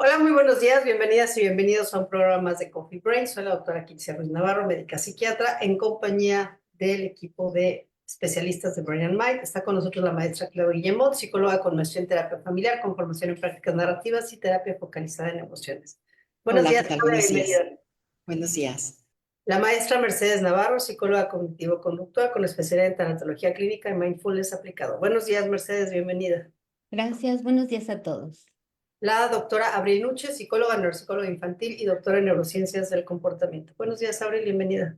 Hola, muy buenos días, bienvenidas y bienvenidos a un programa más de Coffee Brain. Soy la doctora Kitsia Ruiz Navarro, médica psiquiatra, en compañía del equipo de especialistas de Brain and Mind. Está con nosotros la maestra Claudia Guillemot, psicóloga con maestría en terapia familiar, con formación en prácticas narrativas y terapia focalizada en emociones. Buenos Hola, ¿qué días, tal? Claudia, Buenos días. bienvenida. Buenos días. La maestra Mercedes Navarro, psicóloga cognitivo-conductual con especialidad en tanatología clínica y mindfulness aplicado. Buenos días, Mercedes, bienvenida. Gracias, buenos días a todos. La doctora Abril Nuche, psicóloga, neuropsicóloga infantil y doctora en neurociencias del comportamiento. Buenos días, Abril, bienvenida.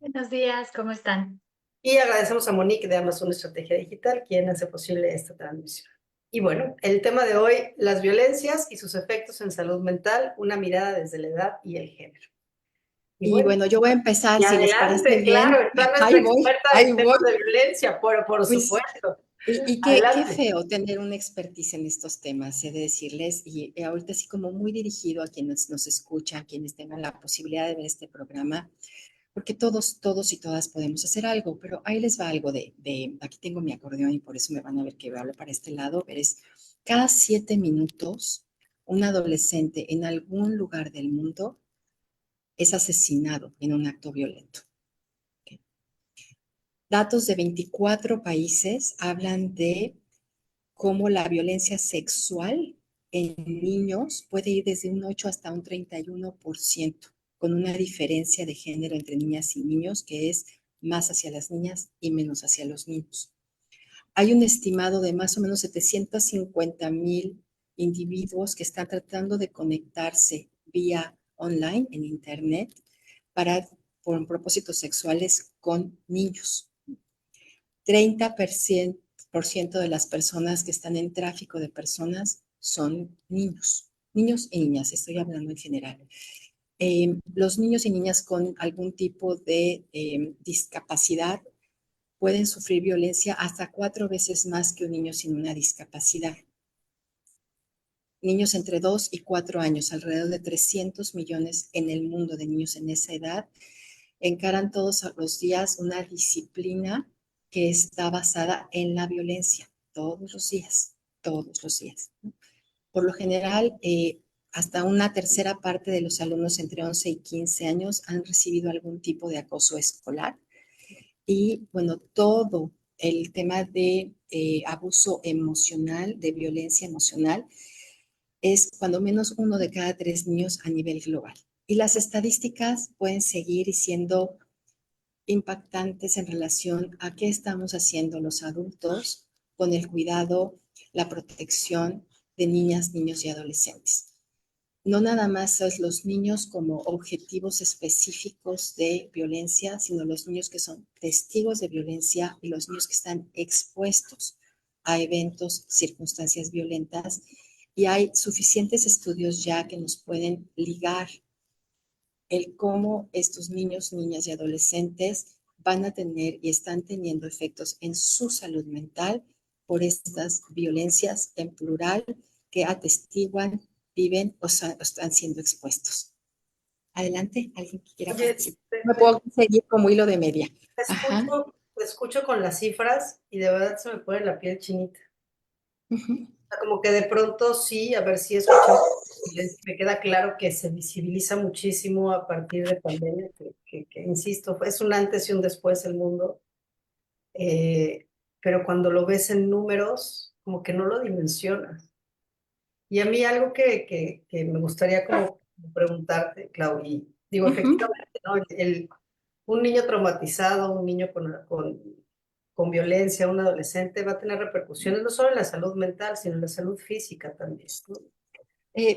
Buenos días, ¿cómo están? Y agradecemos a Monique de Amazon Estrategia Digital, quien hace posible esta transmisión. Y bueno, el tema de hoy, las violencias y sus efectos en salud mental, una mirada desde la edad y el género. Y Y bueno, bueno, yo voy a empezar, y si les parece adelante, claro, bien. está nuestra Ahí voy, experta ahí en temas voy. de violencia, por Pues, supuesto. y qué Adelante. feo tener una expertise en estos temas, he de decirles, y ahorita así como muy dirigido a quienes nos escuchan, quienes tengan la posibilidad de ver este programa, porque todos y todas podemos hacer algo, pero ahí les va algo aquí tengo mi acordeón y por eso me van a ver que hablo para este lado, pero es cada 7 minutos un adolescente en algún lugar del mundo es asesinado en un acto violento. ¿Okay? Datos de 24 países hablan de cómo la violencia sexual en niños puede ir desde un 8 hasta un 31%, con una diferencia de género entre niñas y niños que es más hacia las niñas y menos hacia los niños. Hay un estimado de más o menos 750,000 individuos que están tratando de conectarse vía online, en Internet, por propósitos sexuales con niños. 30% de las personas que están en tráfico de personas son niños y niñas, estoy hablando en general. Los niños y niñas con algún tipo de discapacidad pueden sufrir violencia hasta 4 veces más que un niño sin una discapacidad. Niños entre 2 y 4 años, alrededor de 300 millones en el mundo de niños en esa edad, encaran todos los días una disciplina que está basada en la violencia, todos los días, todos los días. Por lo general, hasta una tercera parte de los alumnos entre 11 y 15 años han recibido algún tipo de acoso escolar. Y bueno, todo el tema de abuso emocional, de violencia emocional, es cuando menos 1 de cada 3 niños a nivel global. Y las estadísticas pueden seguir siendo impactantes en relación a qué estamos haciendo los adultos con el cuidado, la protección de niñas, niños y adolescentes. No nada más es los niños como objetivos específicos de violencia, sino los niños que son testigos de violencia y los niños que están expuestos a eventos, circunstancias violentas. Y hay suficientes estudios ya que nos pueden ligar el cómo estos niños, niñas y adolescentes van a tener y están teniendo efectos en su salud mental por estas violencias en plural que atestiguan, viven o están siendo expuestos. Adelante, alguien que quiera Oye, participar. Me puedo seguir como hilo de media. Ajá. te escucho con las cifras y de verdad se me pone la piel chinita. Uh-huh. Sea, como que de pronto sí, a ver si escuchamos, me queda claro que se visibiliza muchísimo a partir de pandemia, que, insisto, es un antes y un después el mundo, pero cuando lo ves en números, como que no lo dimensionas. Y a mí algo que me gustaría como preguntarte, Claudia, digo, Uh-huh. efectivamente, ¿no? Un niño traumatizado, un niño con violencia, un adolescente, va a tener repercusiones no solo en la salud mental, sino en la salud física también, ¿no?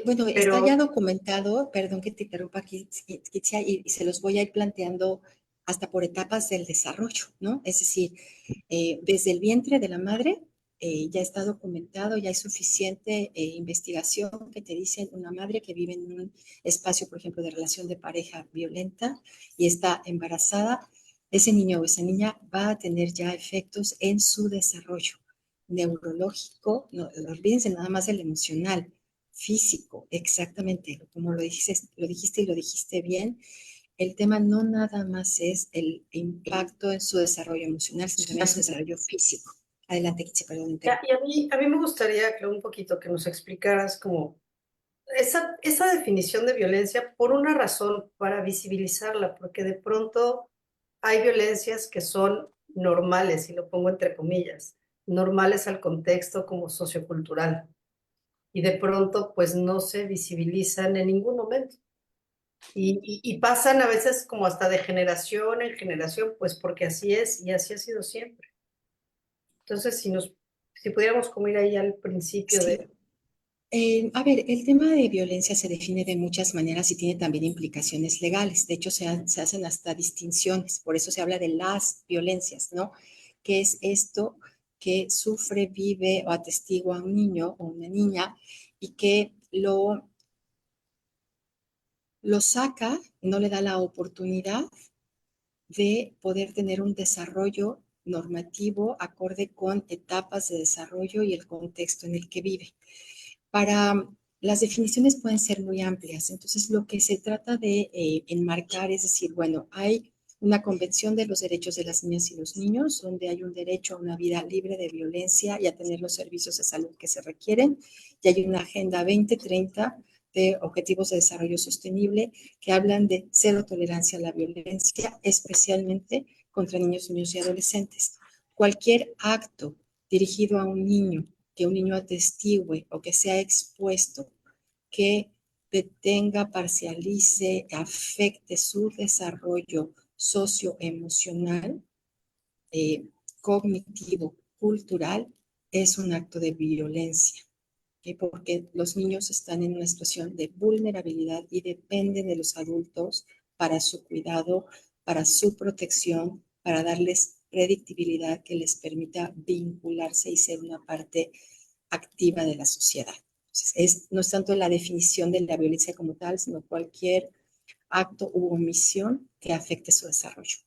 Bueno, está ya Pero, documentado, perdón que te interrumpa aquí, Kitsia, y se los voy a ir planteando hasta por etapas del desarrollo, ¿no? Es decir, desde el vientre de la madre ya está documentado, ya hay suficiente investigación que te dicen una madre que vive en un espacio, por ejemplo, de relación de pareja violenta y está embarazada, ese niño o esa niña va a tener ya efectos en su desarrollo neurológico, no olvídense nada más del emocional, físico, exactamente, como lo dijiste y lo dijiste bien. El tema no nada más es el impacto en su desarrollo emocional, sino también en su desarrollo físico. Adelante, Kitsi, perdón, y interrumpo. a mí me gustaría, Clau, un poquito que nos explicaras como esa definición de violencia por una razón, para visibilizarla, porque de pronto hay violencias que son normales, y lo pongo entre comillas, normales al contexto como sociocultural, y de pronto pues no se visibilizan en ningún momento. Y pasan a veces como hasta de generación en generación, pues porque así es y así ha sido siempre. Entonces, si pudiéramos como ir ahí al principio Sí. de... A ver, el tema de violencia se define de muchas maneras y tiene también implicaciones legales. De hecho, se hacen hasta distinciones. Por eso se habla de las violencias, ¿no? ¿Qué es esto que sufre, vive o atestigua un niño o una niña y que lo saca, no le da la oportunidad de poder tener un desarrollo normativo acorde con etapas de desarrollo y el contexto en el que vive? Para las definiciones pueden ser muy amplias, entonces lo que se trata de enmarcar es decir, bueno, hay una convención de los derechos de las niñas y los niños, donde hay un derecho a una vida libre de violencia y a tener los servicios de salud que se requieren, y hay una Agenda 2030 de Objetivos de Desarrollo Sostenible que hablan de cero tolerancia a la violencia, especialmente contra niños, niños y adolescentes. Cualquier acto dirigido a un niño, que un niño atestigue o que sea expuesto, que detenga, parcialice, afecte su desarrollo socioemocional, eh, cognitivo, cultural, es un acto de violencia. ¿Okay? Porque los niños están en una situación de vulnerabilidad y dependen de los adultos para su cuidado, para su protección, para darles predictibilidad que les permita vincularse y ser una parte activa de la sociedad. Entonces, no es tanto la definición de la violencia como tal, sino cualquier acto u omisión que afecte su desarrollo.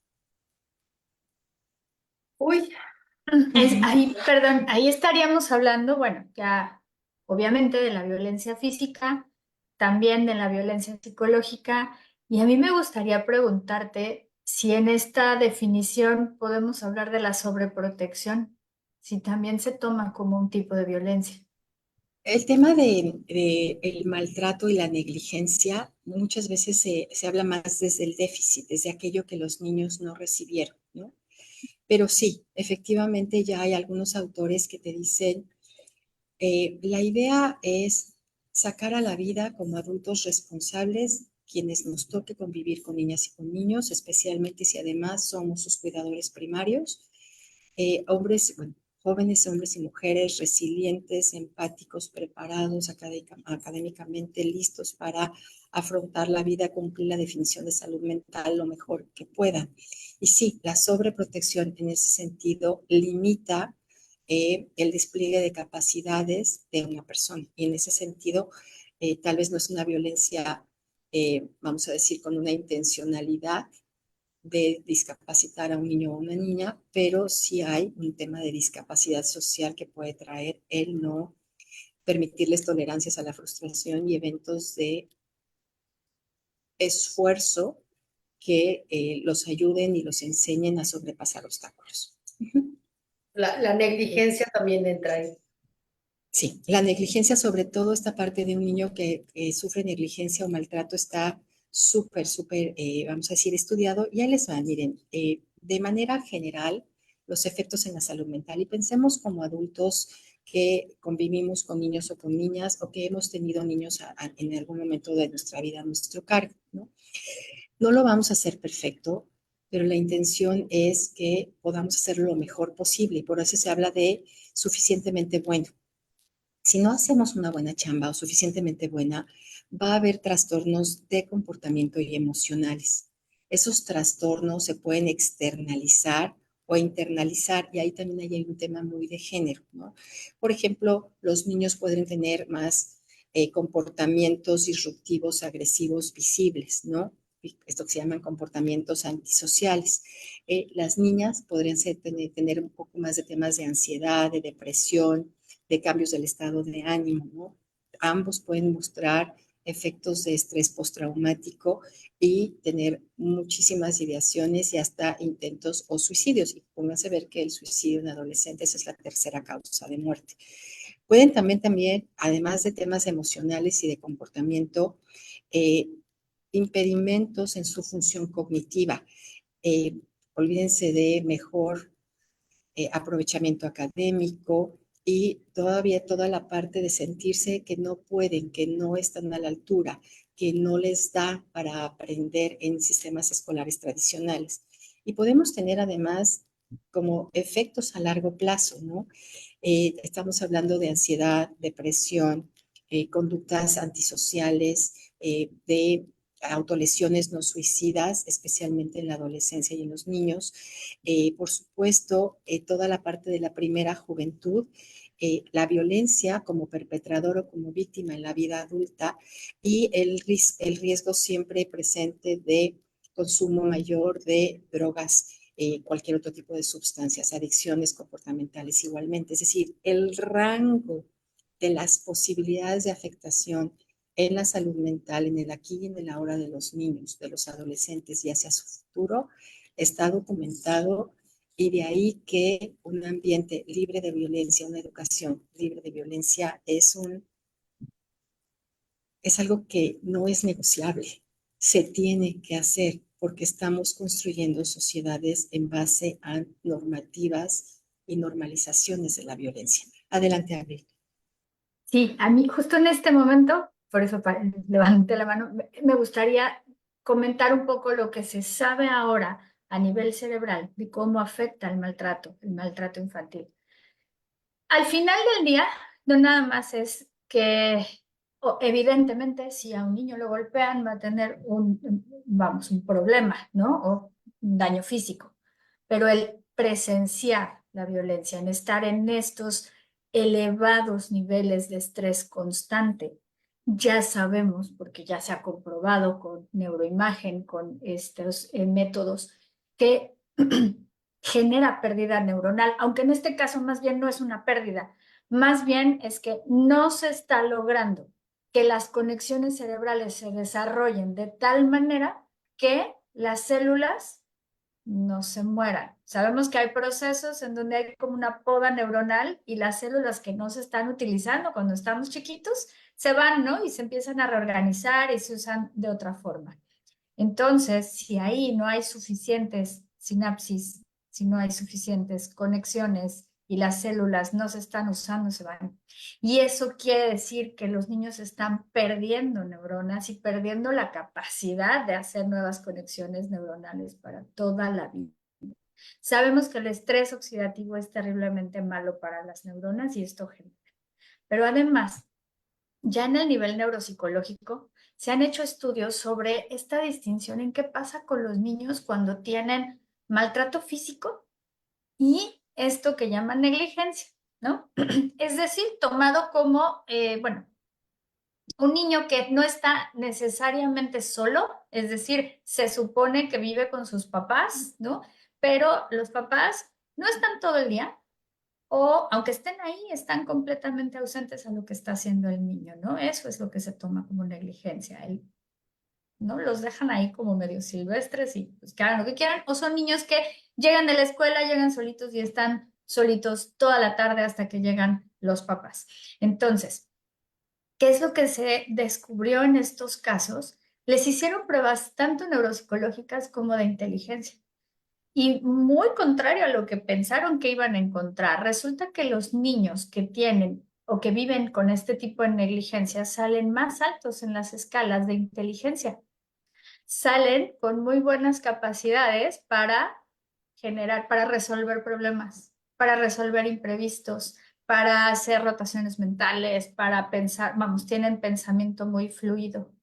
Uy, Ahí, perdón, ahí estaríamos hablando, bueno, ya obviamente de la violencia física, también de la violencia psicológica, y a mí me gustaría preguntarte si en esta definición podemos hablar de la sobreprotección, si también se toma como un tipo de violencia. El tema de el maltrato y la negligencia muchas veces se habla más desde el déficit, desde aquello que los niños no recibieron, ¿no? Pero sí, efectivamente ya hay algunos autores que te dicen, la idea es sacar a la vida como adultos responsables quienes nos toque convivir con niñas y con niños, especialmente si además somos sus cuidadores primarios, hombres, bueno, jóvenes hombres y mujeres resilientes, empáticos, preparados académicamente, listos para afrontar la vida, cumplir la definición de salud mental lo mejor que puedan. Y sí, la sobreprotección en ese sentido limita el despliegue de capacidades de una persona. Y en ese sentido, tal vez no es una violencia, vamos a decir, con una intencionalidad de discapacitar a un niño o una niña, pero sí hay un tema de discapacidad social que puede traer el no permitirles tolerancias a la frustración y eventos de esfuerzo que los ayuden y los enseñen a sobrepasar obstáculos. la negligencia también entra ahí. Sí, la negligencia, sobre todo esta parte de un niño que sufre negligencia o maltrato, está súper, vamos a decir, estudiado. Y ahí les va, miren, de manera general, los efectos en la salud mental. Y pensemos como adultos que convivimos con niños o con niñas o que hemos tenido niños en algún momento de nuestra vida a nuestro cargo, ¿no? No lo vamos a hacer perfecto, pero la intención es que podamos hacerlo lo mejor posible. Y por eso se habla de suficientemente bueno. Si no hacemos una buena chamba o suficientemente buena, va a haber trastornos de comportamiento y emocionales. Esos trastornos se pueden externalizar o internalizar, y ahí también hay un tema muy de género, ¿no? Por ejemplo, los niños pueden tener más comportamientos disruptivos, agresivos, visibles, ¿no? Esto que se llaman comportamientos antisociales. Las niñas podrían tener un poco más de temas de ansiedad, de depresión, de cambios del estado de ánimo, ¿no? Ambos pueden mostrar efectos de estrés postraumático y tener muchísimas ideaciones y hasta intentos o suicidios. Y pónganse a ver que el suicidio en adolescentes es la tercera causa de muerte. Pueden también, además de temas emocionales y de comportamiento, impedimentos en su función cognitiva. Eh, Olvídense de mejor aprovechamiento académico y todavía toda la parte de sentirse que no pueden, que no están a la altura, que no les da para aprender en sistemas escolares tradicionales. Y podemos tener además como efectos a largo plazo, ¿no? Estamos hablando de ansiedad, depresión, conductas antisociales, de autolesiones no suicidas, especialmente en la adolescencia y en los niños. Por supuesto, toda la parte de la primera juventud, la violencia como perpetrador o como víctima en la vida adulta y el riesgo siempre presente de consumo mayor de drogas, cualquier otro tipo de sustancias, adicciones comportamentales igualmente. Es decir, el rango de las posibilidades de afectación en la salud mental, en el aquí y en el ahora de los niños, de los adolescentes y hacia su futuro, está documentado y de ahí que un ambiente libre de violencia, una educación libre de violencia es algo que no es negociable, se tiene que hacer porque estamos construyendo sociedades en base a normativas y normalizaciones de la violencia. Adelante, Abril. Sí, a mí justo en este momento, por eso levanté la mano, me gustaría comentar un poco lo que se sabe ahora a nivel cerebral de cómo afecta el maltrato infantil. Al final del día, no nada más es que, evidentemente, si a un niño lo golpean, va a tener un problema, ¿no? O un daño físico. Pero el presenciar la violencia, en estar en estos elevados niveles de estrés constante, ya sabemos, porque ya se ha comprobado con neuroimagen, con estos métodos, que genera pérdida neuronal, aunque en este caso más bien no es una pérdida, más bien es que no se está logrando que las conexiones cerebrales se desarrollen de tal manera que las células no se mueran. Sabemos que hay procesos en donde hay como una poda neuronal y las células que no se están utilizando cuando estamos chiquitos se van, ¿no? Y se empiezan a reorganizar y se usan de otra forma. Entonces, si ahí no hay suficientes sinapsis, si no hay suficientes conexiones y las células no se están usando, se van. Y eso quiere decir que los niños están perdiendo neuronas y perdiendo la capacidad de hacer nuevas conexiones neuronales para toda la vida. Sabemos que el estrés oxidativo es terriblemente malo para las neuronas y esto genera. Pero además, ya en el nivel neuropsicológico, se han hecho estudios sobre esta distinción en qué pasa con los niños cuando tienen maltrato físico y esto que llaman negligencia, ¿no? Es decir, tomado como, bueno, un niño que no está necesariamente solo, es decir, se supone que vive con sus papás, ¿no? Pero los papás no están todo el día, o aunque estén ahí, están completamente ausentes a lo que está haciendo el niño, ¿no? Eso es lo que se toma como negligencia. ¿No? Los dejan ahí como medio silvestres y pues que hagan lo que quieran, o son niños que llegan de la escuela, llegan solitos y están solitos toda la tarde hasta que llegan los papás. Entonces, ¿qué es lo que se descubrió en estos casos? Les hicieron pruebas tanto neuropsicológicas como de inteligencia. Y muy contrario a lo que pensaron que iban a encontrar, resulta que los niños que tienen o que viven con este tipo de negligencia salen más altos en las escalas de inteligencia. Salen con muy buenas capacidades para para resolver problemas, para resolver imprevistos, para hacer rotaciones mentales, para pensar, vamos, tienen pensamiento muy fluido,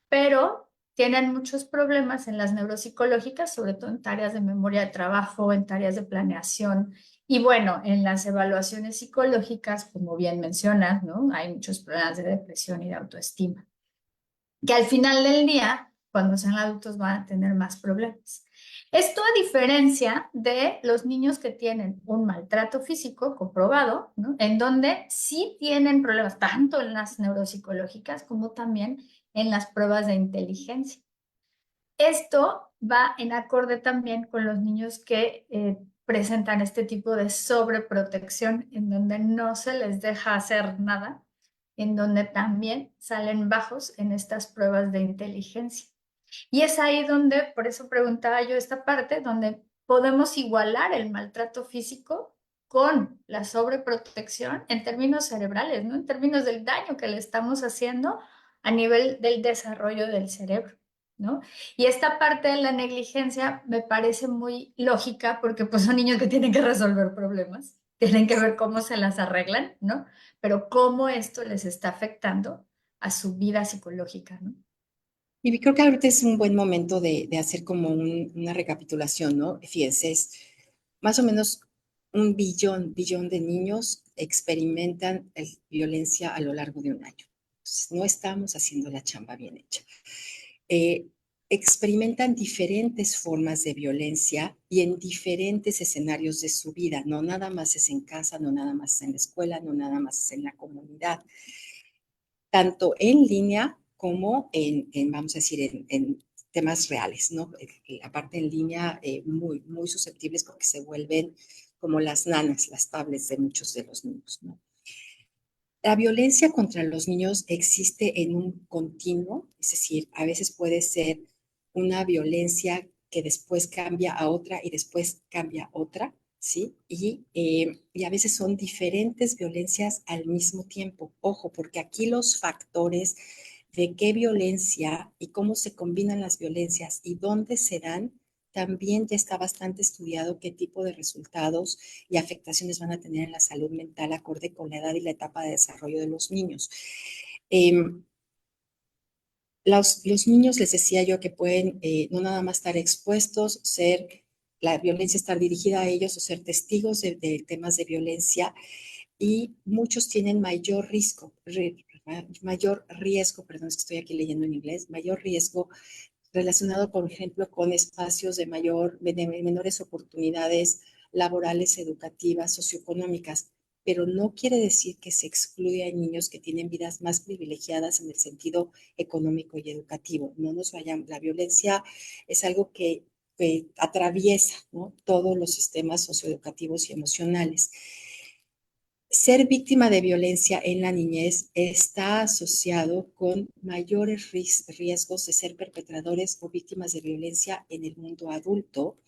pero tienen muchos problemas en las neuropsicológicas, sobre todo en tareas de memoria de trabajo, en tareas de planeación y bueno, en las evaluaciones psicológicas, como bien mencionas, ¿no? Hay muchos problemas de depresión y de autoestima, que al final del día, cuando sean adultos, van a tener más problemas. Esto a diferencia de los niños que tienen un maltrato físico comprobado, ¿no? En donde sí tienen problemas, tanto en las neuropsicológicas como también en las pruebas de inteligencia. Esto va en acorde también con los niños que presentan este tipo de sobreprotección en donde no se les deja hacer nada, en donde también salen bajos en estas pruebas de inteligencia. Y es ahí donde, por eso preguntaba yo esta parte, donde podemos igualar el maltrato físico con la sobreprotección en términos cerebrales, ¿no? En términos del daño que le estamos haciendo a nivel del desarrollo del cerebro, ¿no? Y esta parte de la negligencia me parece muy lógica porque pues son niños que tienen que resolver problemas, tienen que ver cómo se las arreglan, ¿no? Pero cómo esto les está afectando a su vida psicológica, ¿no? Y creo que ahorita es un buen momento de hacer como una recapitulación, ¿no? Fíjense, es más o menos un billón de niños experimentan violencia a lo largo de un año. Entonces, no estamos haciendo la chamba bien hecha. Eh, experimentan diferentes formas de violencia y en diferentes escenarios de su vida. No nada más es en casa, no nada más es en la escuela, no nada más es en la comunidad. Tanto en línea como vamos a decir, en temas reales, ¿no? La parte en línea muy susceptibles porque se vuelven como las nanas, las tablets de muchos de los niños, ¿no? La violencia contra los niños existe en un continuo, es decir, a veces puede ser una violencia que después cambia a otra y después cambia a otra, ¿sí? Y a veces son diferentes violencias al mismo tiempo. Ojo, porque aquí los factores de qué violencia y cómo se combinan las violencias y dónde se dan, también ya está bastante estudiado qué tipo de resultados y afectaciones van a tener en la salud mental acorde con la edad y la etapa de desarrollo de los niños. Los niños, les decía yo, que pueden no nada más estar expuestos, la violencia estar dirigida a ellos o ser testigos de temas de violencia, y muchos tienen mayor riesgo, perdón, es que estoy aquí leyendo en inglés, mayor riesgo relacionado, por ejemplo, con espacios de menores oportunidades laborales, educativas, socioeconómicas, pero no quiere decir que se excluya a niños que tienen vidas más privilegiadas en el sentido económico y educativo. No nos vayamos, la violencia es algo que atraviesa, ¿no?, todos los sistemas socioeducativos y emocionales. Ser víctima de violencia en la niñez está asociado con mayores riesgos de ser perpetradores o víctimas de violencia en el mundo adulto,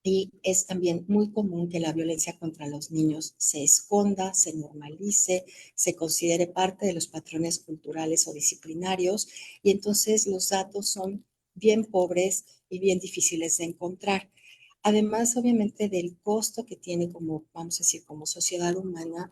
y es también muy común que la violencia contra los niños se esconda, se normalice, se considere parte de los patrones culturales o disciplinarios, y entonces los datos son bien pobres y bien difíciles de encontrar. Además, obviamente, del costo que tiene como, vamos a decir, como sociedad humana,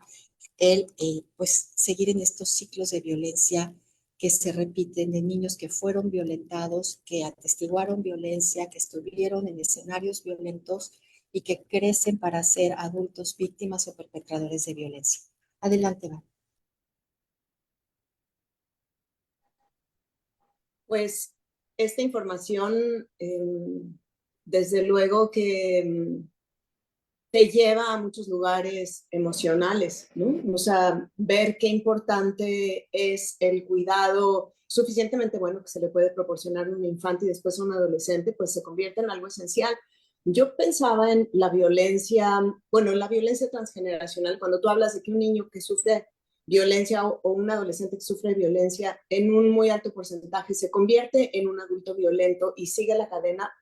pues seguir en estos ciclos de violencia que se repiten, de niños que fueron violentados, que atestiguaron violencia, que estuvieron en escenarios violentos y que crecen para ser adultos víctimas o perpetradores de violencia. Adelante, Val. Pues esta información, desde luego que te lleva a muchos lugares emocionales, ¿no? O sea, ver qué importante es el cuidado suficientemente bueno que se le puede proporcionar a un infante y después a un adolescente, pues se convierte en algo esencial. Yo pensaba en la violencia, bueno, en la violencia transgeneracional, cuando tú hablas de que un niño que sufre violencia o un adolescente que sufre violencia en un muy alto porcentaje se convierte en un adulto violento y sigue la cadena.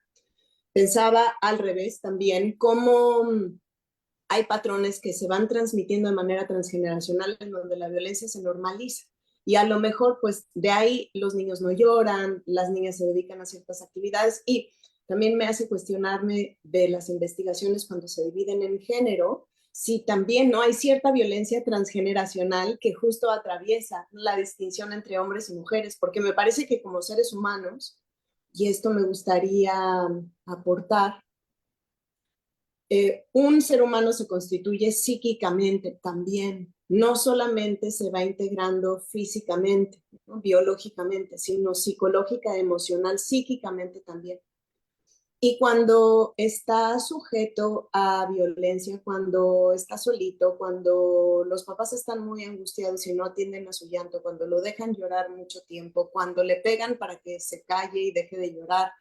Pensaba al revés también, cómo hay patrones que se van transmitiendo de manera transgeneracional en donde la violencia se normaliza. Y a lo mejor, pues de ahí los niños no lloran, las niñas se dedican a ciertas actividades, y también me hace cuestionarme de las investigaciones cuando se dividen en género, si también no hay cierta violencia transgeneracional que justo atraviesa la distinción entre hombres y mujeres, porque me parece que como seres humanos, y esto me gustaría aportar, un ser humano se constituye psíquicamente también, no solamente se va integrando físicamente, ¿no?, biológicamente, sino psicológica, emocional, psíquicamente también. Y cuando está sujeto a violencia, cuando está solito, cuando los papás están muy angustiados y no atienden a su llanto, cuando lo dejan llorar mucho tiempo, cuando le pegan para que se calle y deje de llorar,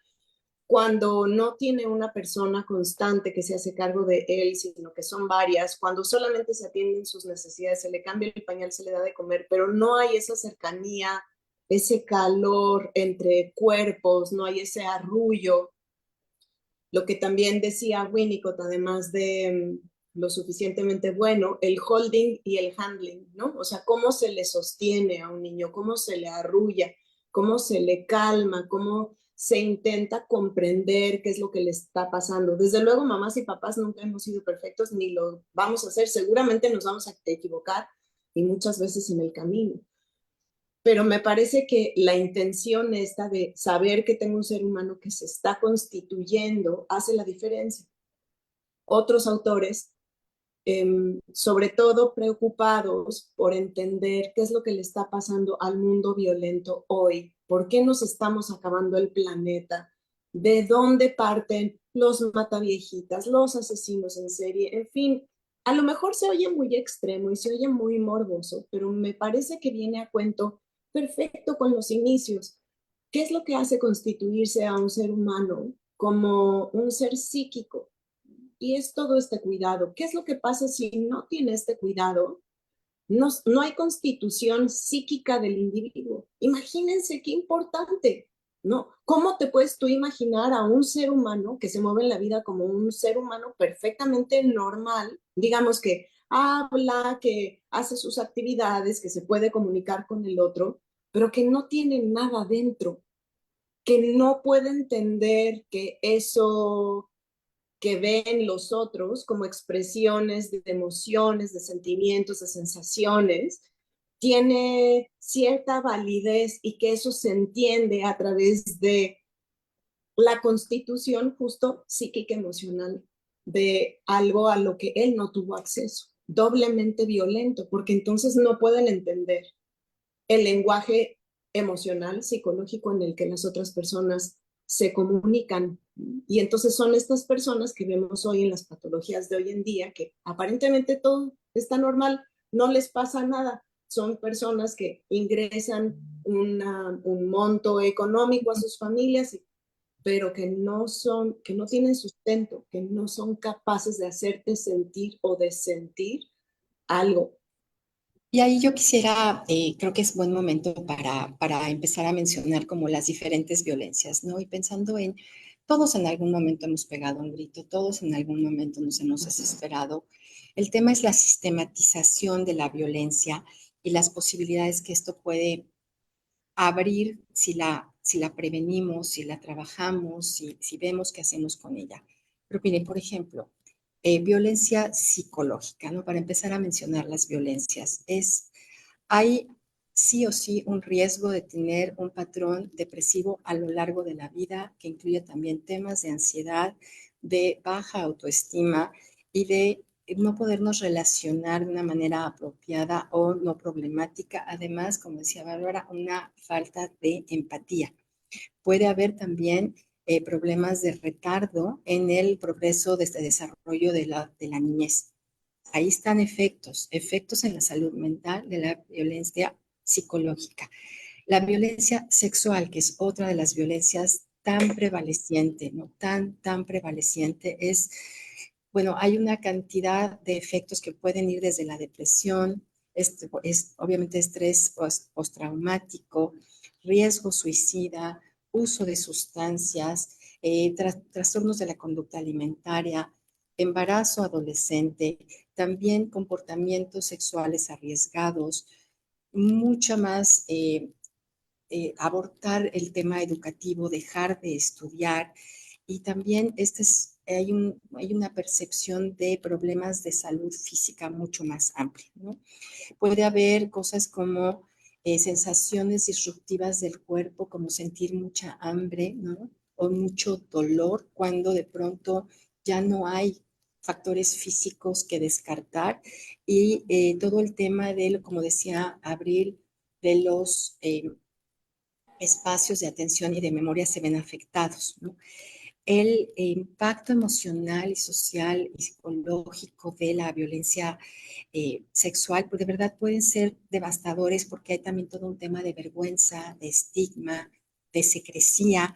cuando no tiene una persona constante que se hace cargo de él, sino que son varias, cuando solamente se atienden sus necesidades, se le cambia el pañal, se le da de comer, pero no hay esa cercanía, ese calor entre cuerpos, no hay ese arrullo. Lo que también decía Winnicott, además de lo suficientemente bueno, el holding y el handling, ¿no? O sea, cómo se le sostiene a un niño, cómo se le arrulla, cómo se le calma, cómo se intenta comprender qué es lo que le está pasando. Desde luego, mamás y papás nunca hemos sido perfectos ni lo vamos a hacer. Seguramente nos vamos a equivocar y muchas veces en el camino, pero me parece que la intención esta de saber que tengo un ser humano que se está constituyendo hace la diferencia. Otros autores, sobre todo preocupados por entender qué es lo que le está pasando al mundo violento hoy, por qué nos estamos acabando el planeta, de dónde parten los mataviejitas, los asesinos en serie, en fin. A lo mejor se oye muy extremo y se oye muy morboso, pero me parece que viene a cuento perfecto con los inicios. ¿Qué es lo que hace constituirse a un ser humano como un ser psíquico? Y es todo este cuidado. ¿Qué es lo que pasa si no tiene este cuidado? No hay constitución psíquica del individuo. Imagínense qué importante, ¿no? ¿Cómo te puedes tú imaginar a un ser humano que se mueve en la vida como un ser humano perfectamente normal, digamos que habla, que hace sus actividades, que se puede comunicar con el otro, pero que no tiene nada dentro, que no puede entender que eso que ven los otros como expresiones de emociones, de sentimientos, de sensaciones, tiene cierta validez y que eso se entiende a través de la constitución justo psíquica emocional de algo a lo que él no tuvo acceso, doblemente violento, porque entonces no pueden entender el lenguaje emocional, psicológico en el que las otras personas se comunican. Y entonces son estas personas que vemos hoy en las patologías de hoy en día, que aparentemente todo está normal, no les pasa nada. Son personas que ingresan un monto económico a sus familias, pero que no tienen sustento, que no son capaces de hacerte sentir o de sentir algo. Y ahí yo quisiera, creo que es buen momento para empezar a mencionar como las diferentes violencias, ¿no? Y pensando en, todos en algún momento hemos pegado un grito, todos en algún momento nos hemos desesperado. El tema es la sistematización de la violencia y las posibilidades que esto puede abrir si la prevenimos, si la trabajamos, si vemos qué hacemos con ella. Pero miren, por ejemplo, violencia psicológica, ¿no? Para empezar a mencionar las violencias, hay sí o sí un riesgo de tener un patrón depresivo a lo largo de la vida, que incluye también temas de ansiedad, de baja autoestima y de no podernos relacionar de una manera apropiada o no problemática. Además, como decía Bárbara, una falta de empatía. Puede haber también problemas de retardo en el progreso de este desarrollo de la niñez. Ahí están efectos en la salud mental de la violencia psicológica. La violencia sexual, que es otra de las violencias tan prevaleciente, ¿no? Tan prevaleciente, bueno, hay una cantidad de efectos que pueden ir desde la depresión, obviamente estrés postraumático, riesgo suicida, uso de sustancias, trastornos de la conducta alimentaria, embarazo adolescente, también comportamientos sexuales arriesgados, mucha más abortar el tema educativo, dejar de estudiar y también hay una percepción de problemas de salud física mucho más amplia, ¿no? Puede haber cosas como sensaciones disruptivas del cuerpo, como sentir mucha hambre, ¿no? O mucho dolor cuando de pronto ya no hay factores físicos que descartar y todo el tema de, como decía Abril, de los espacios de atención y de memoria se ven afectados, ¿no? El impacto emocional y social y psicológico de la violencia sexual, pues de verdad pueden ser devastadores porque hay también todo un tema de vergüenza, de estigma, de secrecía.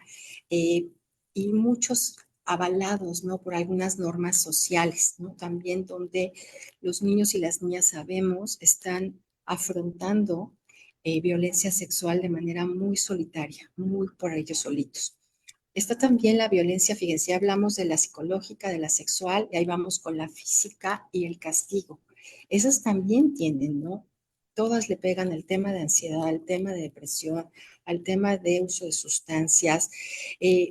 y muchos avalados, ¿no? Por algunas normas sociales, ¿no? También donde los niños y las niñas sabemos están afrontando violencia sexual de manera muy solitaria, muy por ellos solitos. Está también la violencia, fíjense, ya hablamos de la psicológica, de la sexual, y ahí vamos con la física y el castigo. Esas también tienen, ¿no? Todas le pegan al tema de ansiedad, al tema de depresión, al tema de uso de sustancias.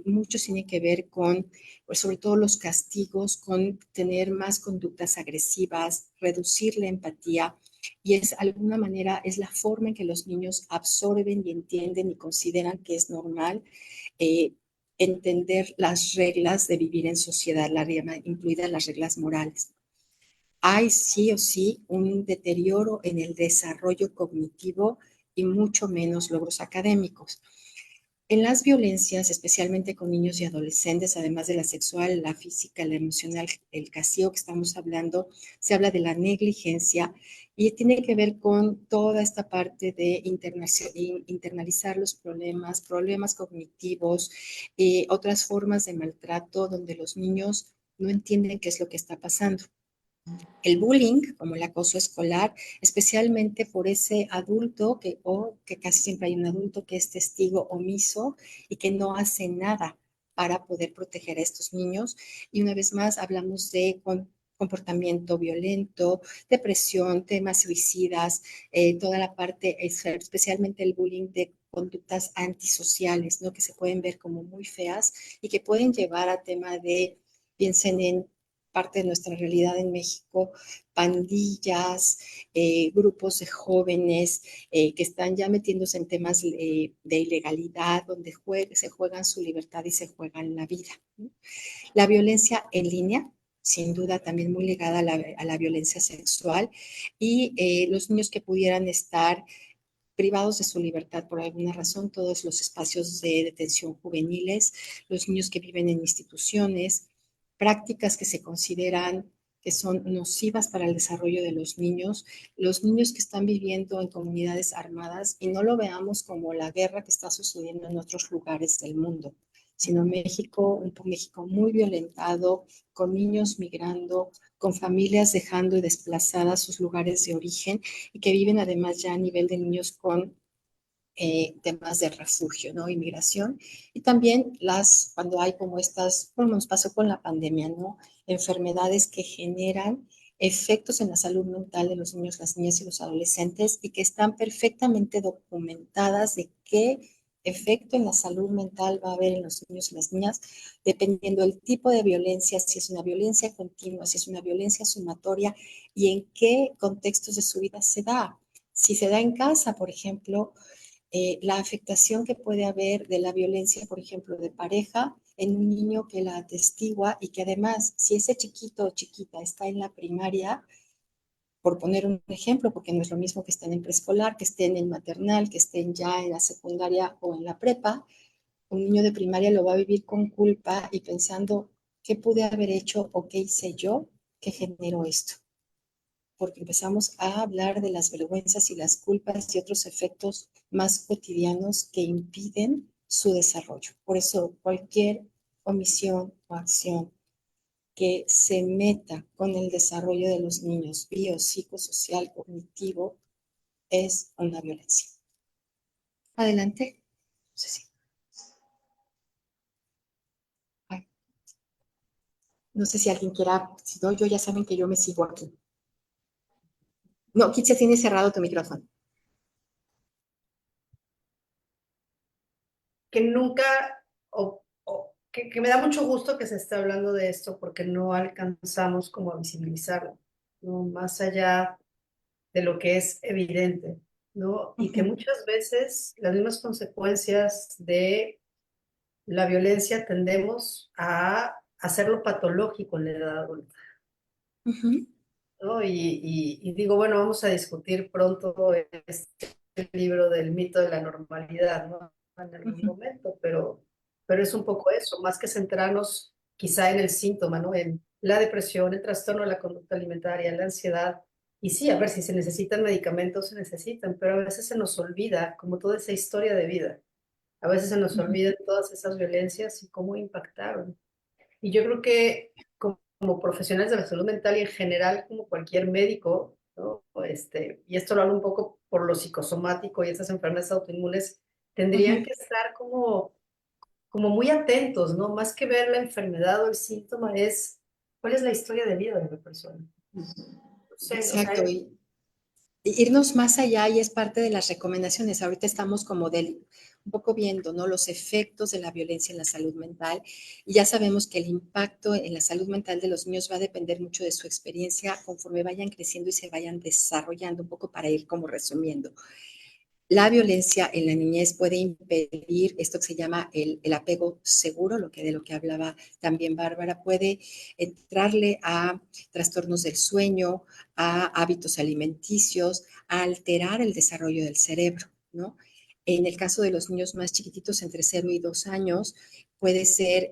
Muchos tienen que ver con, pues sobre todo los castigos, con tener más conductas agresivas, reducir la empatía. Y es, de alguna manera, es la forma en que los niños absorben y entienden y consideran que es normal entender las reglas de vivir en sociedad, incluidas las reglas morales. Hay sí o sí un deterioro en el desarrollo cognitivo y mucho menos logros académicos. En las violencias, especialmente con niños y adolescentes, además de la sexual, la física, la emocional, el castigo que estamos hablando, se habla de la negligencia y tiene que ver con toda esta parte de internalizar los problemas cognitivos, otras formas de maltrato donde los niños no entienden qué es lo que está pasando. El bullying, como el acoso escolar, especialmente por ese adulto que casi siempre hay un adulto que es testigo omiso y que no hace nada para poder proteger a estos niños. Y una vez más hablamos de comportamiento violento, depresión, temas suicidas, toda la parte, especialmente el bullying de conductas antisociales, ¿no? Que se pueden ver como muy feas y que pueden llevar a tema de, piensen en parte de nuestra realidad en México, pandillas, grupos de jóvenes que están ya metiéndose en temas de ilegalidad, donde se juegan su libertad y se juegan la vida, ¿no? La violencia en línea, sin duda también muy ligada a la violencia sexual, y los niños que pudieran estar privados de su libertad por alguna razón, todos los espacios de detención juveniles, los niños que viven en instituciones, prácticas que se consideran que son nocivas para el desarrollo de los niños que están viviendo en comunidades armadas, y no lo veamos como la guerra que está sucediendo en otros lugares del mundo, sino México, un México muy violentado, con niños migrando, con familias dejando y desplazadas sus lugares de origen y que viven además ya a nivel de niños con temas de refugio, ¿no? Inmigración. Y también cuando hay como estas, como nos pasó con la pandemia, ¿no? Enfermedades que generan efectos en la salud mental de los niños, las niñas y los adolescentes y que están perfectamente documentadas de qué efecto en la salud mental va a haber en los niños y las niñas, dependiendo del tipo de violencia, si es una violencia continua, si es una violencia sumatoria y en qué contextos de su vida se da. Si se da en casa, por ejemplo, la afectación que puede haber de la violencia, por ejemplo, de pareja en un niño que la atestigua y que además, si ese chiquito o chiquita está en la primaria, por poner un ejemplo, porque no es lo mismo que estén en preescolar, que estén en maternal, que estén ya en la secundaria o en la prepa, un niño de primaria lo va a vivir con culpa y pensando, ¿qué pude haber hecho o qué hice yo que generó esto? Porque empezamos a hablar de las vergüenzas y las culpas y otros efectos más cotidianos que impiden su desarrollo. Por eso cualquier omisión o acción que se meta con el desarrollo de los niños, psicosocial, cognitivo, es una violencia. Adelante. Sí. No sé si alguien quiera, si no, yo ya saben que yo me sigo aquí. No, Kitsia, tiene cerrado tu micrófono. Que nunca, que me da mucho gusto que se esté hablando de esto porque no alcanzamos como a visibilizarlo, ¿no? Más allá de lo que es evidente, ¿no? Y que muchas veces las mismas consecuencias de la violencia tendemos a hacerlo patológico en la edad adulta, ¿no? Y digo, bueno, vamos a discutir pronto este libro del mito de la normalidad, ¿no? En algún momento, pero es un poco eso, más que centrarnos quizá en el síntoma, ¿no? En la depresión, el trastorno de la conducta alimentaria, la ansiedad. Y sí, a ver, si se necesitan medicamentos, se necesitan, pero a veces se nos olvida como toda esa historia de vida, A veces se nos olvidan todas esas violencias y cómo impactaron. Y yo creo que como profesionales de la salud mental y en general como cualquier médico, ¿no? Y esto lo hablo un poco por lo psicosomático y estas enfermedades autoinmunes, tendrían Ujú. que estar como muy atentos, ¿no? Más que ver la enfermedad o el síntoma es cuál es la historia de vida de la persona. No sé, o sea, Exacto. Y irnos más allá y es parte de las recomendaciones. Ahorita estamos como un poco viendo, ¿no? Los efectos de la violencia en la salud mental y ya sabemos que el impacto en la salud mental de los niños va a depender mucho de su experiencia conforme vayan creciendo y se vayan desarrollando, un poco para ir como resumiendo. La violencia en la niñez puede impedir esto que se llama el apego seguro, de lo que hablaba también Bárbara, puede entrarle a trastornos del sueño, a hábitos alimenticios, a alterar el desarrollo del cerebro, ¿no? En el caso de los niños más chiquititos, entre 0 y 2 años, puede ser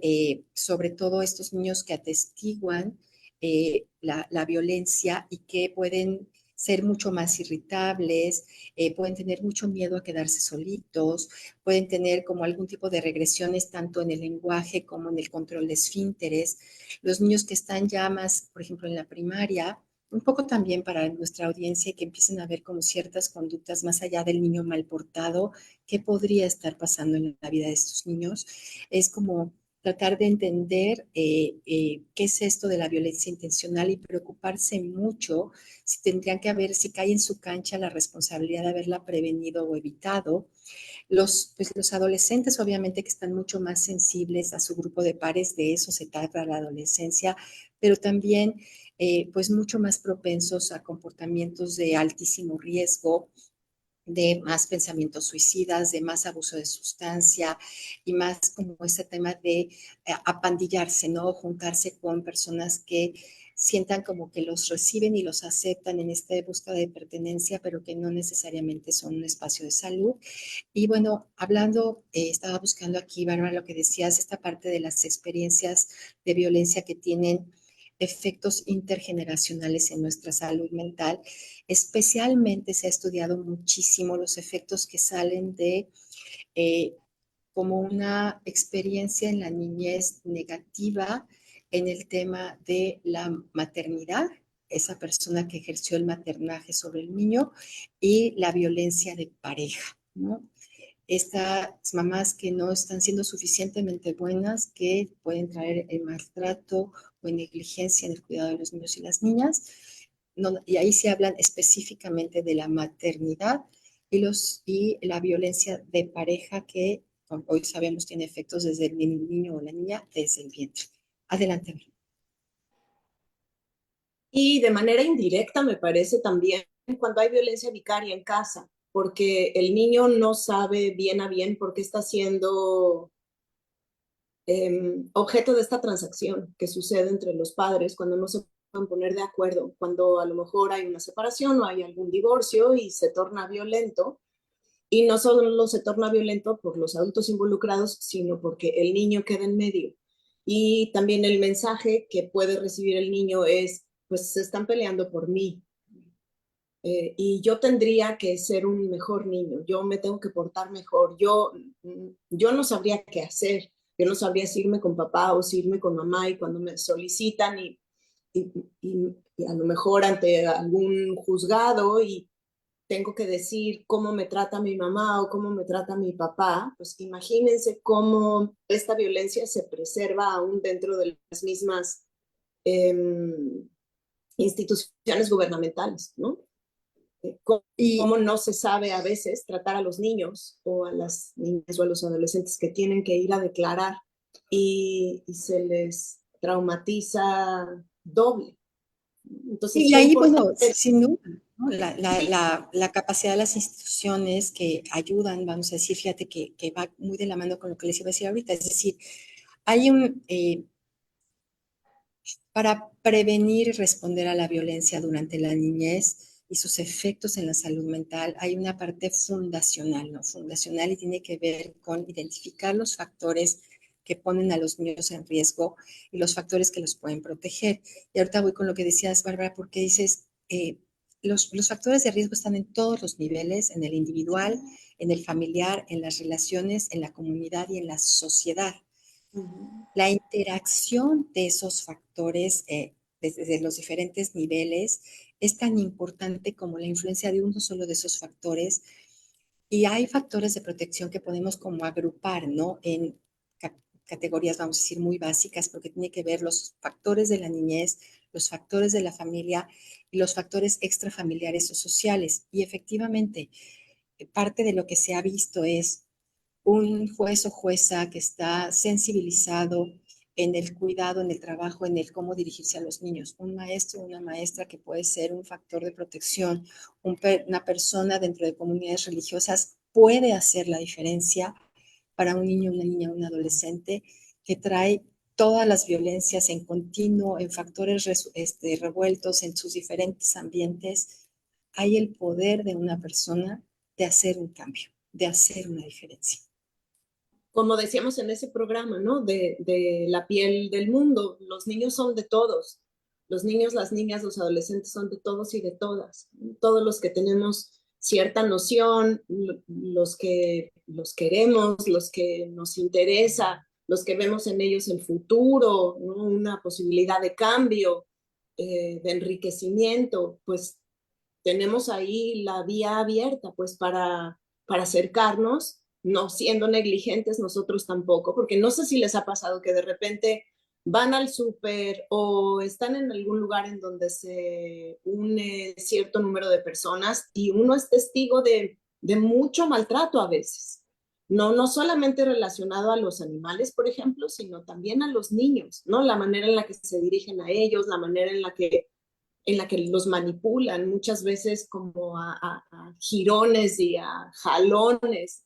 sobre todo estos niños que atestiguan la violencia y que pueden ser mucho más irritables, pueden tener mucho miedo a quedarse solitos, pueden tener como algún tipo de regresiones tanto en el lenguaje como en el control de esfínteres. Los niños que están ya más, por ejemplo, en la primaria, un poco también para nuestra audiencia que empiecen a ver como ciertas conductas más allá del niño mal portado, qué podría estar pasando en la vida de estos niños, es como tratar de entender qué es esto de la violencia intencional y preocuparse mucho si tendrían que haber, si cae en su cancha la responsabilidad de haberla prevenido o evitado. Pues los adolescentes obviamente que están mucho más sensibles a su grupo de pares, de eso se trata la adolescencia, pero también pues mucho más propensos a comportamientos de altísimo riesgo, de más pensamientos suicidas, de más abuso de sustancia y más como ese tema de apandillarse, ¿no? Juntarse con personas que sientan como que los reciben y los aceptan en esta búsqueda de pertenencia, pero que no necesariamente son un espacio de salud. Y bueno, hablando, estaba buscando aquí, Bárbara, lo que decías, esta parte de las experiencias de violencia que tienen efectos intergeneracionales en nuestra salud mental. Especialmente se ha estudiado muchísimo los efectos que salen de eh, como una experiencia en la niñez negativa en el tema de la maternidad, esa persona que ejerció el maternaje sobre el niño, y la violencia de pareja, ¿no? Estas mamás que no están siendo suficientemente buenas, que pueden traer el maltrato o negligencia en el cuidado de los niños y las niñas. No, y ahí se hablan específicamente de la maternidad y la violencia de pareja que hoy sabemos tiene efectos desde el niño o la niña desde el vientre. Adelante. Y de manera indirecta, me parece también cuando hay violencia vicaria en casa, porque el niño no sabe bien a bien por qué está siendo objeto de esta transacción que sucede entre los padres cuando no se pueden poner de acuerdo, cuando a lo mejor hay una separación o hay algún divorcio y se torna violento. Y no solo se torna violento por los adultos involucrados, sino porque el niño queda en medio. Y también el mensaje que puede recibir el niño es, pues se están peleando por mí, y yo tendría que ser un mejor niño, yo me tengo que portar mejor, yo no sabría qué hacer, yo no sabría si irme con papá o si irme con mamá y cuando me solicitan y, y a lo mejor ante algún juzgado y tengo que decir cómo me trata mi mamá o cómo me trata mi papá, pues imagínense cómo esta violencia se preserva aún dentro de las mismas eh, instituciones gubernamentales, ¿no? Y Cómo no se sabe a veces tratar a los niños o a las niñas o a los adolescentes que tienen que ir a declarar y se les traumatiza doble. Entonces, Y qué ahí, bueno, importante. sin duda, ¿no? Sí, La capacidad de las instituciones que ayudan, vamos a decir, fíjate que va muy de la mano con lo que les iba a decir ahorita, es decir, hay para prevenir y responder a la violencia durante la niñez y sus efectos en la salud mental, hay una parte fundacional, ¿no? Fundacional y tiene que ver con identificar los factores que ponen a los niños en riesgo y los factores que los pueden proteger. Y ahorita voy con lo que decías, Bárbara, porque dices, los factores de riesgo están en todos los niveles, en el individual, en el familiar, en las relaciones, en la comunidad y en la sociedad. La interacción de esos factores desde los diferentes niveles es tan importante como la influencia de uno solo de esos factores. Y hay factores de protección que podemos como agrupar, ¿no? En categorías, vamos a decir, muy básicas, porque tiene que ver los factores de la niñez, los factores de la familia y los factores extrafamiliares o sociales. Y efectivamente, parte de lo que se ha visto es un juez o jueza que está sensibilizado en el cuidado, en el trabajo, en el cómo dirigirse a los niños. Un maestro o una maestra que puede ser un factor de protección, una persona dentro de comunidades religiosas puede hacer la diferencia para un niño, una niña, un adolescente que trae todas las violencias en continuo, en factores revueltos en sus diferentes ambientes. Hay el poder de una persona de hacer un cambio, de hacer una diferencia. Como decíamos en ese programa, ¿no? De la piel del mundo, los niños son de todos. Los niños, las niñas, los adolescentes son de todos y de todas. Todos los que tenemos cierta noción, los que los queremos, los que nos interesa, los que vemos en ellos el futuro, ¿no? Una posibilidad de cambio, de enriquecimiento, pues tenemos ahí la vía abierta, pues para acercarnos, no siendo negligentes nosotros tampoco, porque no sé si les ha pasado que de repente van al súper o están en algún lugar en donde se une cierto número de personas y uno es testigo de mucho maltrato a veces. No, no solamente relacionado a los animales, por ejemplo, sino también a los niños, ¿no? La manera en la que se dirigen a ellos, la manera en la que los manipulan muchas veces como a girones y a jalones.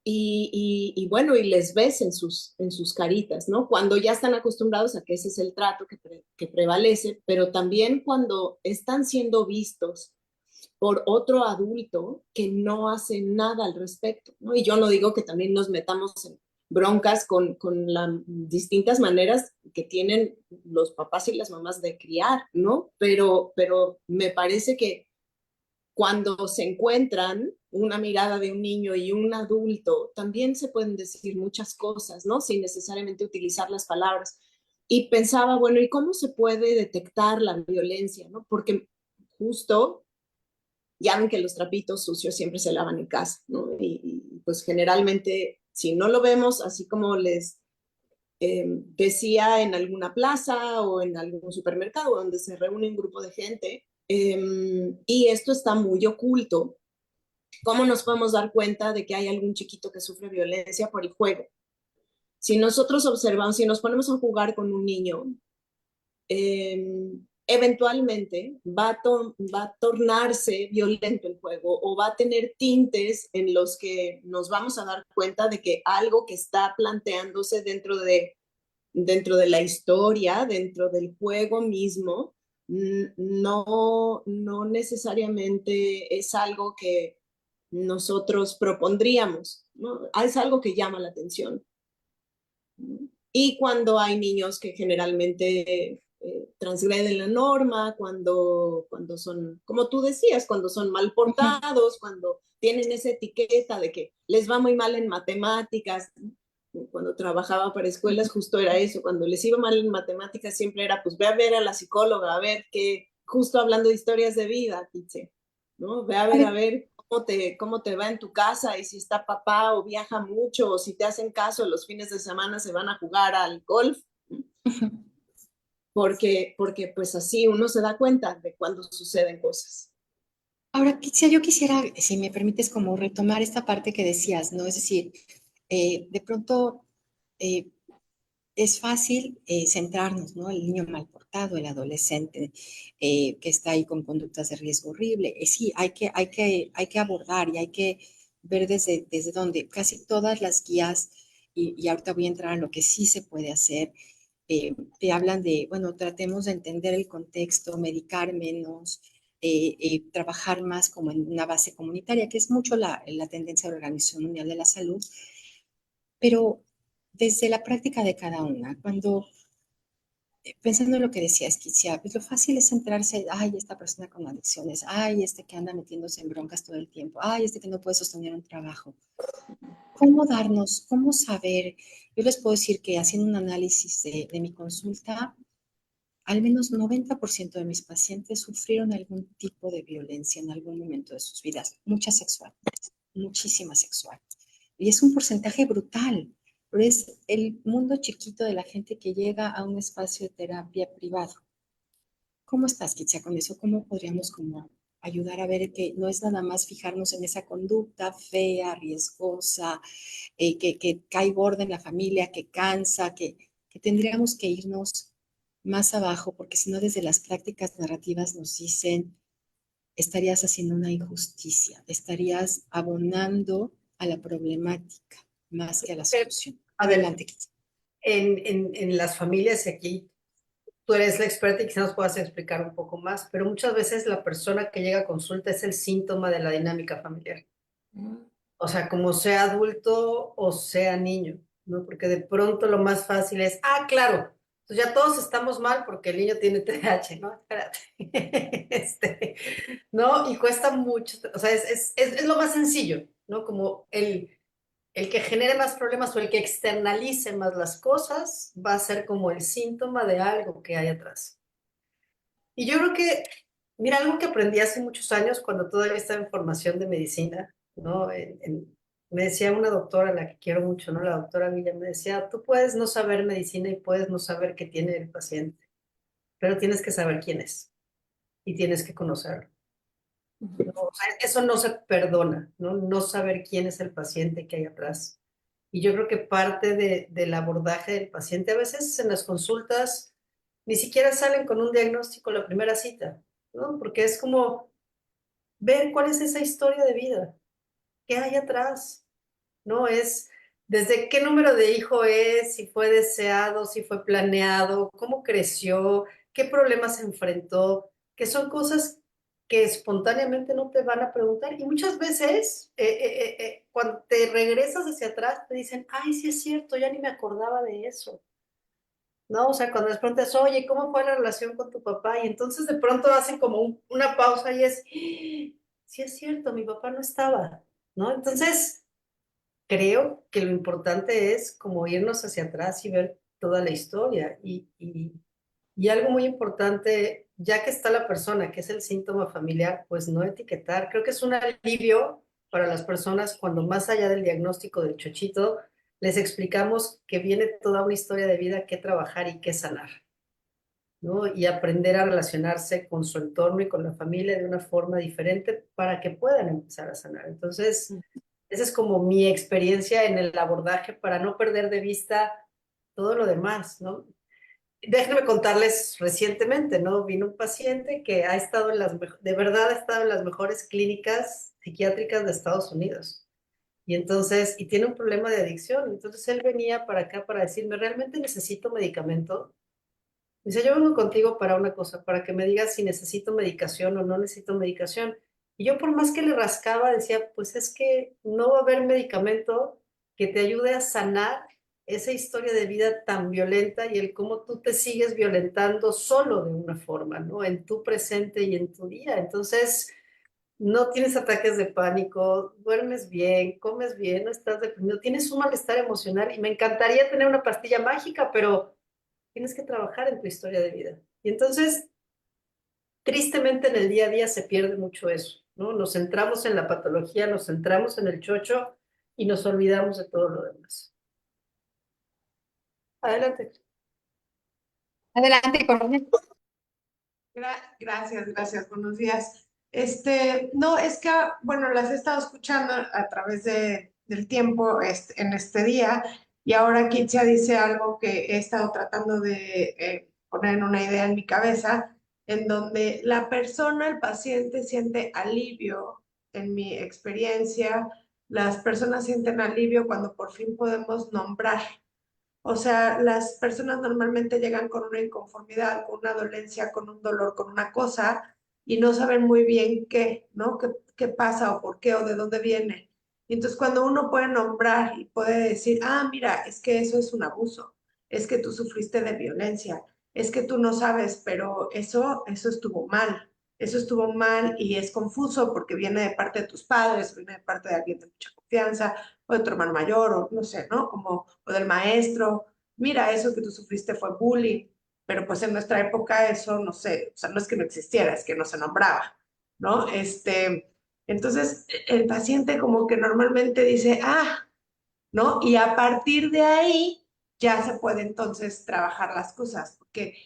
Y bueno, y les ves en sus caritas, ¿no? Cuando ya están acostumbrados a que ese es el trato que prevalece, pero también cuando están siendo vistos por otro adulto que no hace nada al respecto, ¿no? Y yo no digo que también nos metamos en broncas con las distintas maneras que tienen los papás y las mamás de criar, ¿no? Pero me parece que cuando se encuentran una mirada de un niño y un adulto, también se pueden decir muchas cosas, ¿no? Sin necesariamente utilizar las palabras. Y pensaba, bueno, ¿y cómo se puede detectar la violencia, ¿no? Porque justo ya ven que los trapitos sucios siempre se lavan en casa, ¿no? Y pues generalmente, si no lo vemos, así como les decía en alguna plaza o en algún supermercado donde se reúne un grupo de gente, y esto está muy oculto, ¿cómo nos podemos dar cuenta de que hay algún chiquito que sufre violencia por el juego? Si nosotros observamos, si nos ponemos a jugar con un niño, eventualmente va a tornarse violento el juego o va a tener tintes en los que nos vamos a dar cuenta de que algo que está planteándose dentro de la historia, dentro del juego mismo, no necesariamente es algo que nosotros propondríamos, ¿no? Es algo que llama la atención. Y cuando hay niños que generalmente transgreden la norma, cuando son, como tú decías, cuando son mal portados, cuando tienen esa etiqueta de que les va muy mal en matemáticas. Cuando trabajaba para escuelas justo era eso, cuando les iba mal en matemáticas siempre era, pues ve a ver a la psicóloga, a ver qué, justo hablando de historias de vida, Kitse, ¿no? Ve a ver cómo te va en tu casa y si está papá o viaja mucho o si te hacen caso, los fines de semana se van a jugar al golf, porque pues así uno se da cuenta de cuando suceden cosas. Ahora, Kitsia, yo quisiera, si me permites, como retomar esta parte que decías, ¿no? Es decir, de pronto eh, es fácil centrarnos, ¿no? El niño mal portado, el adolescente que está ahí con conductas de riesgo horrible. Sí, hay que abordar y hay que ver desde dónde. Casi todas las guías, y ahorita voy a entrar a lo que sí se puede hacer, te hablan de, bueno, tratemos de entender el contexto, medicar menos, trabajar más como en una base comunitaria, que es mucho la tendencia de la Organización Mundial de la Salud, pero desde la práctica de cada una, cuando pensando en lo que decías, Kitzia, pues lo fácil es centrarse, ay, esta persona con adicciones, ay, este que anda metiéndose en broncas todo el tiempo, ay, este que no puede sostener un trabajo. Cómo saber? Yo les puedo decir que haciendo un análisis de mi consulta, al menos 90% de mis pacientes sufrieron algún tipo de violencia en algún momento de sus vidas, mucha sexual, muchísima sexual. Y es un porcentaje brutal, pero es el mundo chiquito de la gente que llega a un espacio de terapia privado. ¿Cómo estás, Kitzia, con eso? ¿Cómo podríamos como ayudar a ver que no es nada más fijarnos en esa conducta fea, riesgosa, que cae gorda en la familia, que cansa, que tendríamos que irnos más abajo, porque si no desde las prácticas narrativas nos dicen, estarías haciendo una injusticia, estarías abonando a la problemática más que a la solución. A ver, Adelante, Kitzia. en las familias, y aquí tú eres la experta y quizás nos puedas explicar un poco más, pero muchas veces la persona que llega a consulta es el síntoma de la dinámica familiar. O sea, como sea adulto o sea niño, ¿no? Porque de pronto lo más fácil es, ah, claro, pues ya todos estamos mal porque el niño tiene TDAH, ¿no? Espérate. ¿No? Y cuesta mucho, o sea, es lo más sencillo, ¿no? Como el que genere más problemas o el que externalice más las cosas va a ser como el síntoma de algo que hay atrás. Y yo creo que, mira, algo que aprendí hace muchos años cuando todavía estaba en formación de medicina, ¿no? Me decía una doctora, a la que quiero mucho, ¿no? La doctora Villa, me decía, tú puedes no saber medicina y puedes no saber qué tiene el paciente, pero tienes que saber quién es y tienes que conocerlo. ¿No? O sea, eso no se perdona, ¿no? No saber quién es el paciente que hay atrás. Y yo creo que parte del abordaje del paciente, a veces en las consultas, ni siquiera salen con un diagnóstico la primera cita, ¿no? Porque es como ver cuál es esa historia de vida, qué hay atrás, ¿no? Es desde qué número de hijo es, si fue deseado, si fue planeado, cómo creció, qué problemas se enfrentó, que son cosas que espontáneamente no te van a preguntar. Y muchas veces, cuando te regresas hacia atrás, te dicen, ay, sí es cierto, ya ni me acordaba de eso. ¿No? O sea, cuando les preguntas, oye, ¿cómo fue la relación con tu papá? Y entonces de pronto hacen como una pausa y es, sí es cierto, mi papá no estaba, ¿no? Entonces, creo que lo importante es como irnos hacia atrás y ver toda la historia. Y algo muy importante, ya que está la persona, que es el síntoma familiar, pues no etiquetar. Creo que es un alivio para las personas cuando más allá del diagnóstico del chochito, les explicamos que viene toda una historia de vida que trabajar y que sanar, ¿no? Y aprender a relacionarse con su entorno y con la familia de una forma diferente para que puedan empezar a sanar. Entonces, esa es como mi experiencia en el abordaje para no perder de vista todo lo demás, ¿no? Déjenme contarles recientemente, ¿no? Vino un paciente que ha estado de verdad ha estado en las mejores clínicas psiquiátricas de Estados Unidos. Y entonces, y tiene un problema de adicción. Entonces él venía para acá para decirme, ¿realmente necesito medicamento? Dice, yo vengo contigo para una cosa, para que me digas si necesito medicación o no necesito medicación. Y yo por más que le rascaba, decía, pues es que no va a haber medicamento que te ayude a sanar esa historia de vida tan violenta y el cómo tú te sigues violentando solo de una forma, ¿no? En tu presente y en tu día. Entonces, no tienes ataques de pánico, duermes bien, comes bien, no estás deprimido, tienes un malestar emocional y me encantaría tener una pastilla mágica, pero tienes que trabajar en tu historia de vida. Y entonces, tristemente en el día a día se pierde mucho eso, ¿no? Nos centramos en la patología, nos centramos en el chocho y nos olvidamos de todo lo demás. Adelante. Adelante, Corina. Gracias, buenos días. No, es que, bueno, las he estado escuchando a través del tiempo en este día y ahora Kitzia dice algo que he estado tratando de poner en una idea en mi cabeza, en donde la persona, el paciente siente alivio, en mi experiencia, las personas sienten alivio cuando por fin podemos nombrar. O sea, las personas normalmente llegan con una inconformidad, con una dolencia, con un dolor, con una cosa y no saben muy bien qué, ¿no? ¿Qué pasa o por qué o de dónde viene? Y entonces cuando uno puede nombrar y puede decir, ah, mira, es que eso es un abuso, es que tú sufriste de violencia, es que tú no sabes, pero eso estuvo mal y es confuso porque viene de parte de tus padres, viene de parte de alguien de mucha confianza, o de tu hermano mayor, o no sé, ¿no? Como, o del maestro. Mira, eso que tú sufriste fue bullying, pero pues en nuestra época eso, no sé, o sea, no es que no existiera, es que no se nombraba, ¿no? Entonces, el paciente como que normalmente dice, ah, ¿no? Y a partir de ahí ya se puede entonces trabajar las cosas, porque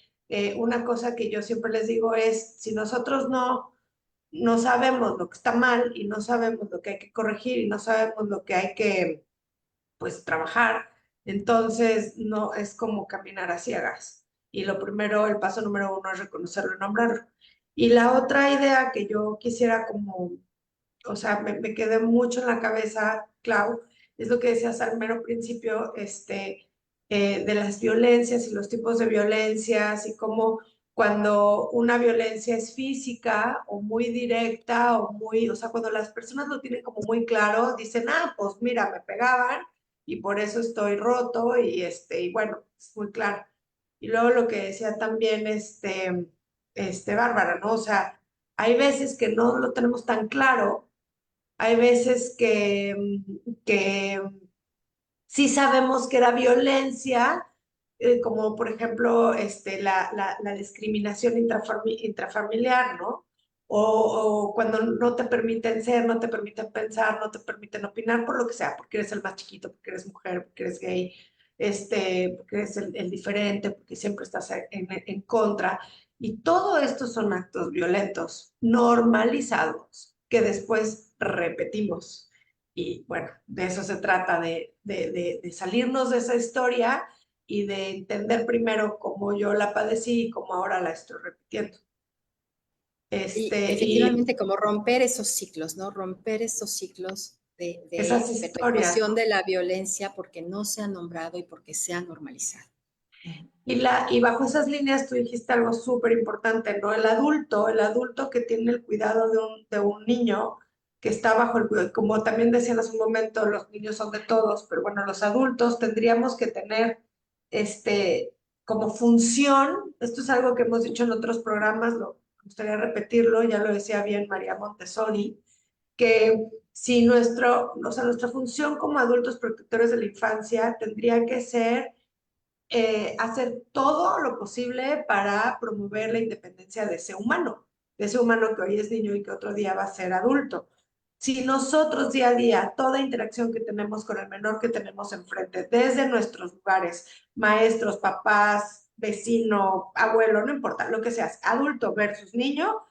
una cosa que yo siempre les digo es, si nosotros no sabemos lo que está mal y no sabemos lo que hay que corregir y no sabemos lo que hay que, pues, trabajar, entonces no es como caminar a ciegas. Y lo primero, el paso número uno es reconocerlo y nombrarlo. Y la otra idea que yo quisiera como, o sea, me quedé mucho en la cabeza, Clau, es lo que decías al mero principio, de las violencias y los tipos de violencias y cómo cuando una violencia es física o muy directa o muy, o sea, cuando las personas lo tienen como muy claro, dicen, ah, pues mira, me pegaban y por eso estoy roto y bueno, es muy claro. Y luego lo que decía también, Bárbara, ¿no? O sea, hay veces que no lo tenemos tan claro, hay veces que sí sabemos que era violencia, como por ejemplo la discriminación intrafamiliar, ¿no? O cuando no te permiten ser, no te permiten pensar, no te permiten opinar por lo que sea, porque eres el más chiquito, porque eres mujer, porque eres gay, porque eres el diferente, porque siempre estás en contra. Y todo esto son actos violentos, normalizados, que después repetimos. Y bueno, de eso se trata, de salirnos de esa historia y de entender primero cómo yo la padecí y cómo ahora la estoy repitiendo. Y Y efectivamente, como romper esos ciclos, ¿no? Romper esos ciclos esas de historias, perpetuación ¿no? de la violencia porque no se ha nombrado y porque se ha normalizado. Y bajo esas líneas tú dijiste algo súper importante, ¿no? El adulto que tiene el cuidado de un niño que está bajo el cuidado, como también decían hace un momento, los niños son de todos, pero bueno, los adultos tendríamos que tener este, como función, esto es algo que hemos dicho en otros programas, me gustaría repetirlo, ya lo decía bien María Montessori, que si o sea, nuestra función como adultos protectores de la infancia tendría que ser hacer todo lo posible para promover la independencia de ese humano que hoy es niño y que otro día va a ser adulto. Si nosotros día a día, toda interacción que tenemos con el menor que tenemos enfrente, desde nuestros lugares, maestros, papás, vecino, abuelo, no importa, lo que seas, adulto versus niño,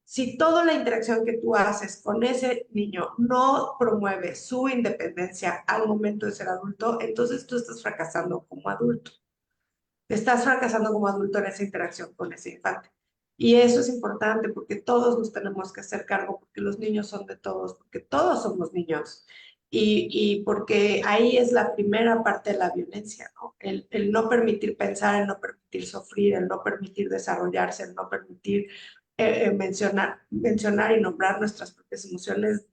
si toda la interacción que tú haces con ese niño no promueve su independencia al momento de ser adulto, entonces tú estás fracasando como adulto. Estás fracasando como adulto en esa interacción con ese infante. Y eso es importante porque todos nos tenemos que hacer cargo, porque los niños son de todos, porque todos somos niños. Y porque ahí es la primera parte de la violencia, ¿no? El no permitir pensar, el no permitir sufrir, el no permitir desarrollarse, el no permitir mencionar y nombrar nuestras propias emociones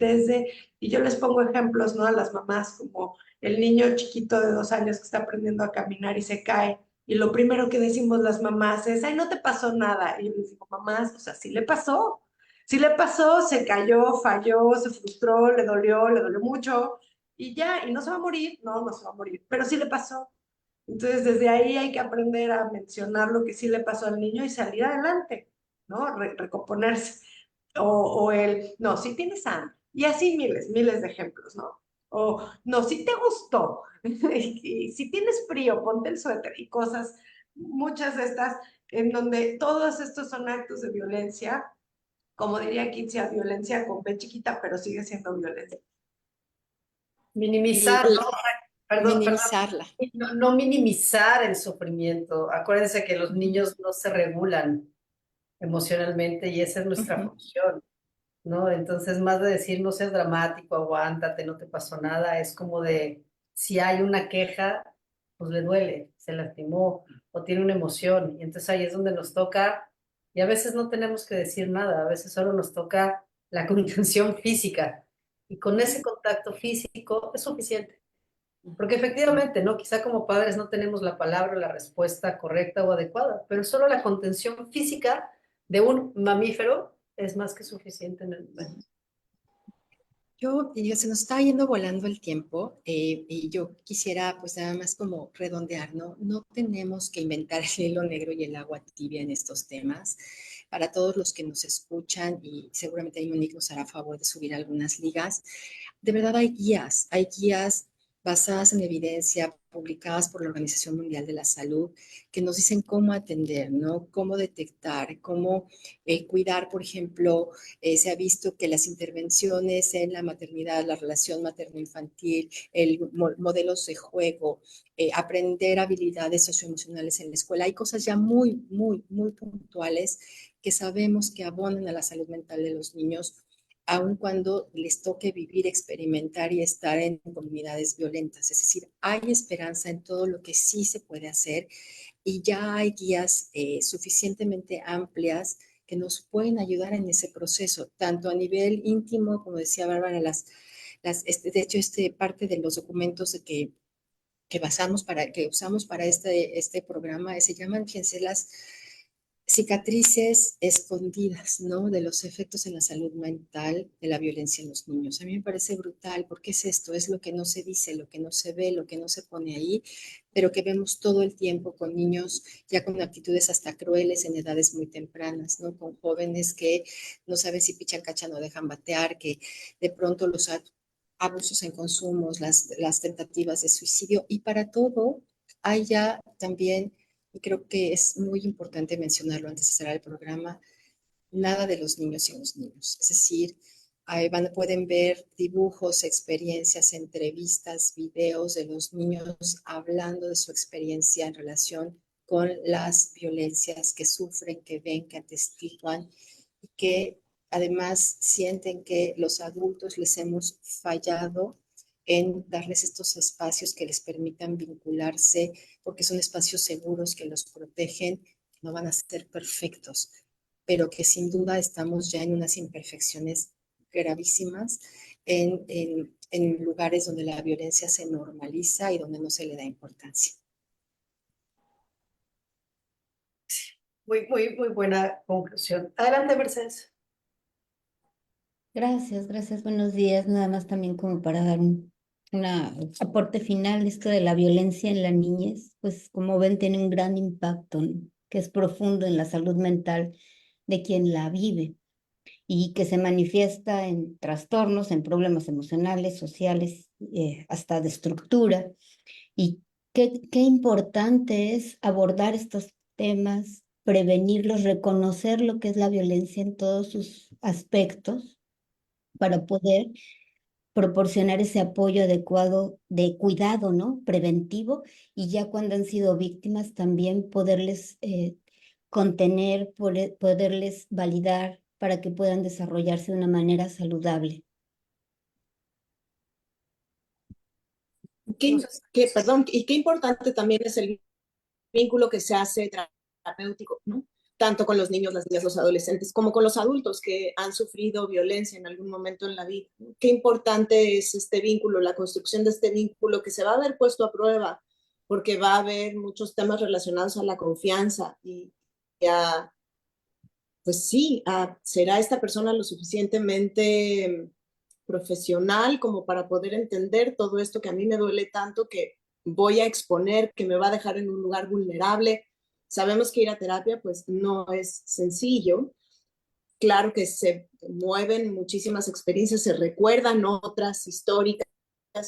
y yo les pongo ejemplos, ¿no? A las mamás, como el niño chiquito de 2 años que está aprendiendo a caminar y se cae y lo primero que decimos las mamás es, ay, no te pasó nada. Y yo les digo, mamás, o sea, sí le pasó, se cayó, falló, se frustró, le dolió mucho, y ya, y no se va a morir, no se va a morir, pero sí le pasó. Entonces, desde ahí hay que aprender a mencionar lo que sí le pasó al niño y salir adelante, ¿no? Recomponerse. No, sí tienes hambre. Y así miles de ejemplos, ¿no? O, no, sí te gustó. Y si tienes frío, ponte el suéter y cosas, muchas de estas, en donde todos estos son actos de violencia, como diría Kitsia, violencia con B chiquita, pero sigue siendo violencia. Minimizar, Y ¿no? Perdón, minimizarla. no minimizar el sufrimiento. Acuérdense que los niños no se regulan emocionalmente y esa es nuestra Ujú. función, ¿no? Entonces, más de decir no seas dramático, aguántate, no te pasó nada, es como de si hay una queja, pues le duele, se lastimó o tiene una emoción. Y entonces ahí es donde nos toca, y a veces no tenemos que decir nada, a veces solo nos toca la contención física. Y con ese contacto físico es suficiente. Porque efectivamente, ¿no? Quizá como padres no tenemos la palabra o la respuesta correcta o adecuada, pero solo la contención física de un mamífero es más que suficiente en el momento. Se nos está yendo volando el tiempo y yo quisiera pues nada más como redondear, ¿no? No tenemos que inventar el hilo negro y el agua tibia en estos temas. Para todos los que nos escuchan y seguramente ahí Monique nos hará favor de subir algunas ligas, de verdad hay guías basadas en evidencia, publicadas por la Organización Mundial de la Salud, que nos dicen cómo atender, ¿no? Cómo detectar, cómo cuidar, por ejemplo, se ha visto que las intervenciones en la maternidad, la relación materno-infantil, modelos de juego, aprender habilidades socioemocionales en la escuela, hay cosas ya muy, muy, muy puntuales que sabemos que abonan a la salud mental de los niños, aun cuando les toque vivir, experimentar y estar en comunidades violentas. Es decir, hay esperanza en todo lo que sí se puede hacer y ya hay guías suficientemente amplias que nos pueden ayudar en ese proceso, tanto a nivel íntimo, como decía Bárbara, de hecho, parte de los documentos que usamos para este programa se llaman, fíjense, las cicatrices escondidas, ¿no? De los efectos en la salud mental de la violencia en los niños. A mí me parece brutal, porque es esto, es lo que no se dice, lo que no se ve, lo que no se pone ahí, pero que vemos todo el tiempo con niños ya con actitudes hasta crueles en edades muy tempranas, ¿no? Con jóvenes que no saben si pichan, cachan o dejan batear, que de pronto los abusos en consumos, las tentativas de suicidio, y para todo hay ya también, y creo que es muy importante mencionarlo antes de cerrar el programa, nada de los niños y los niños. Es decir, pueden ver dibujos, experiencias, entrevistas, videos de los niños hablando de su experiencia en relación con las violencias que sufren, que ven, que atestiguan y que además sienten que los adultos les hemos fallado en darles estos espacios que les permitan vincularse, porque son espacios seguros que los protegen, no van a ser perfectos, pero que sin duda estamos ya en unas imperfecciones gravísimas en lugares donde la violencia se normaliza y donde no se le da importancia. Muy, muy, muy buena conclusión. Adelante, Mercedes. Gracias, gracias, buenos días. Nada más también como para dar un aporte final, esto de la violencia en la niñez, pues como ven tiene un gran impacto, ¿no? Que es profundo en la salud mental de quien la vive y que se manifiesta en trastornos, en problemas emocionales, sociales, hasta de estructura. Y qué importante es abordar estos temas, prevenirlos, reconocer lo que es la violencia en todos sus aspectos para poder proporcionar ese apoyo adecuado de cuidado, ¿no? Preventivo, y ya cuando han sido víctimas también poderles contener, poderles validar para que puedan desarrollarse de una manera saludable. No sé si- Perdón, y qué importante también es el vínculo que se hace terapéutico, ¿no? Tanto con los niños, las niñas, los adolescentes, como con los adultos que han sufrido violencia en algún momento en la vida. Qué importante es este vínculo, la construcción de este vínculo que se va a ver puesto a prueba, porque va a haber muchos temas relacionados a la confianza y a, pues sí, será esta persona lo suficientemente profesional como para poder entender todo esto que a mí me duele tanto, que voy a exponer, que me va a dejar en un lugar vulnerable. Sabemos que ir a terapia pues no es sencillo. Claro que se mueven muchísimas experiencias, se recuerdan otras históricas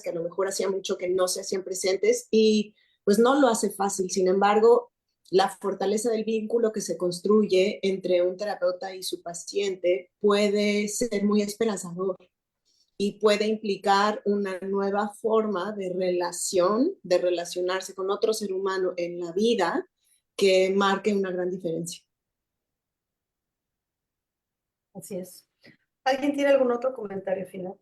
que a lo mejor hacía mucho que no se hacían presentes y pues no lo hace fácil. Sin embargo, la fortaleza del vínculo que se construye entre un terapeuta y su paciente puede ser muy esperanzador y puede implicar una nueva forma de relación, de relacionarse con otro ser humano en la vida que marque una gran diferencia. Así es. ¿Alguien tiene algún otro comentario final?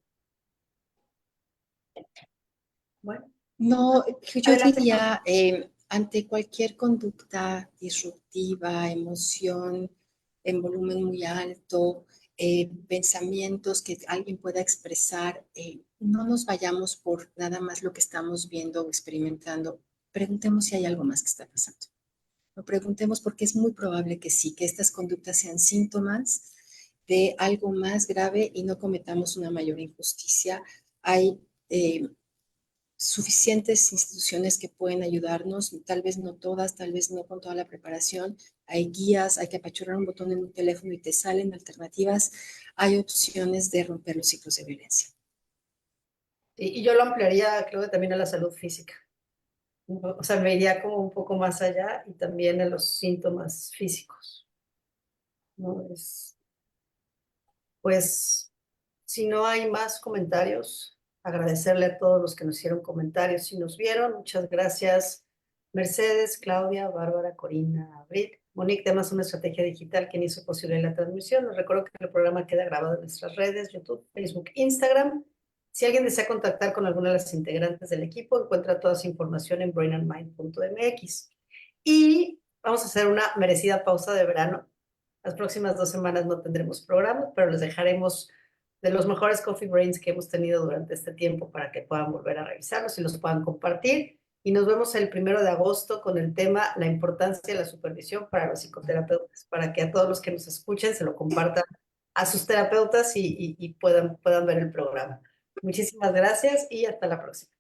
Bueno, No, yo adelante. diría, ante cualquier conducta disruptiva, emoción en volumen muy alto, pensamientos que alguien pueda expresar no nos vayamos por nada más lo que estamos viendo o experimentando. Preguntemos si hay algo más que está pasando. Lo preguntemos porque es muy probable que sí, que estas conductas sean síntomas de algo más grave y no cometamos una mayor injusticia. Hay suficientes instituciones que pueden ayudarnos, tal vez no todas, tal vez no con toda la preparación. Hay guías, hay que apachurrar un botón en un teléfono y te salen alternativas. Hay opciones de romper los ciclos de violencia. Y yo lo ampliaría, creo que también a la salud física. O sea, me iría como un poco más allá y también a los síntomas físicos, ¿no? Pues, si no hay más comentarios, agradecerle a todos los que nos hicieron comentarios y nos vieron. Muchas gracias, Mercedes, Claudia, Bárbara, Corina, Abril, Monique de Más Una Estrategia Digital, quien hizo posible la transmisión. Les recuerdo que el programa queda grabado en nuestras redes, YouTube, Facebook, Instagram. Si alguien desea contactar con alguna de las integrantes del equipo, encuentra toda su información en brainandmind.mx. Y vamos a hacer una merecida pausa de verano. Las próximas 2 semanas no tendremos programas, pero les dejaremos de los mejores Coffee Brains que hemos tenido durante este tiempo para que puedan volver a revisarlos y los puedan compartir. Y nos vemos el 1 de agosto con el tema la importancia de la supervisión para los psicoterapeutas, para que a todos los que nos escuchen se lo compartan a sus terapeutas y puedan ver el programa. Muchísimas gracias y hasta la próxima.